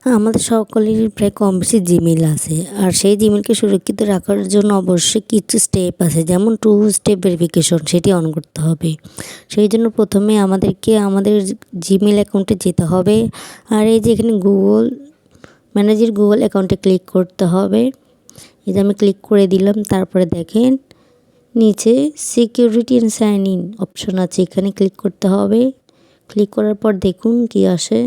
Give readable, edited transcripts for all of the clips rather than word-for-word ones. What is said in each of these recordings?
আমাদের সকলেরই প্রায় কম বেশি জিমেইল আছে, আর সেই জিমেইলকে সুরক্ষিত রাখার জন্য অবশ্যই কিছু স্টেপ আছে, যেমন 2 স্টেপ ভেরিফিকেশন, সেটি অন করতে হবে। সেই জন্য প্রথমে আমাদেরকে আমাদের জিমেইল অ্যাকাউন্টে যেতে হবে, আর এই যে এখানে ম্যানেজের গুগল অ্যাকাউন্টে ক্লিক করতে হবে। এই যে আমি ক্লিক করে দিলাম। তারপরে দেখেন নিচে security and sign in option আছে, এখানে ক্লিক করতে হবে। ক্লিক করার পর দেখুন কি আসে।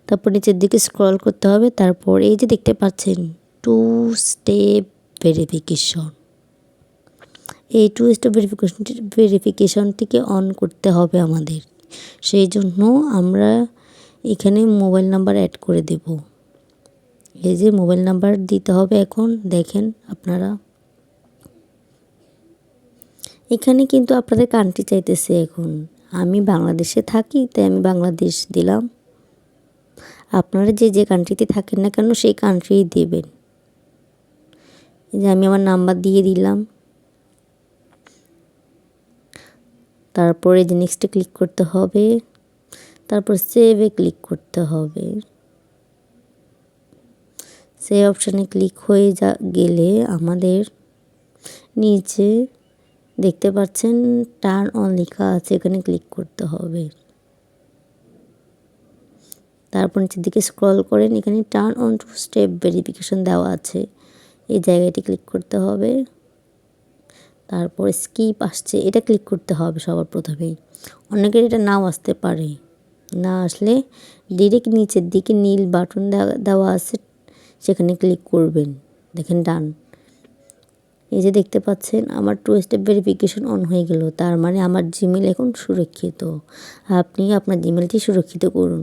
তারপর নিচের দিকে স্ক্রল করতে হবে। তারপর এই যে দেখতে পাচ্ছেন 2 স্টেপ ভেরিফিকেশন, এই 2 স্টেপ ভেরিফিকেশনটিকে অন করতে হবে আমাদের। সেই জন্য আমরা এখানে মোবাইল নাম্বার অ্যাড করে দেব। এই যে মোবাইল নাম্বার দিতে হবে। এখন দেখেন আপনারা এখানে কিন্তু আপনাদের কান্ট্রি চাইতেছে। এখন আমি বাংলাদেশে থাকি, তাই আমি বাংলাদেশ দিলাম। আপনারা যে কান্ট্রিতে থাকেন না কেন সেই কান্ট্রি দেবেন। এই যে আমি আমার নাম্বার দিয়ে দিলাম। তারপরে যে নেক্সটে ক্লিক করতে হবে, তারপর সেভে ক্লিক করতে হবে। সেভ অপশানে ক্লিক হয়ে গেলে আমাদের নিচে দেখতে পাচ্ছেন টার্ন অন লেখা আছে, এখানে ক্লিক করতে হবে। তারপর নিচের দিকে স্ক্রল করেন, এখানে টার্ন অন 2 স্টেপ ভেরিফিকেশন দেওয়া আছে, এই জায়গাটি ক্লিক করতে হবে। তারপর স্কিপ আসছে, এটা ক্লিক করতে হবে সবার প্রথমেই। অনেকের এটা নাও আসতে পারে, না আসলে ডিরেক্ট নিচের দিকে নীল বাটন দেওয়া আছে, সেখানে ক্লিক করবেন। দেখেন ডান। এই যে দেখতে পাচ্ছেন আমার 2 স্টেপ ভেরিফিকেশন অন হয়ে গেল, তার মানে আমার জিমেইল এখন সুরক্ষিত। আপনি আপনার জিমেইলটি সুরক্ষিত করুন।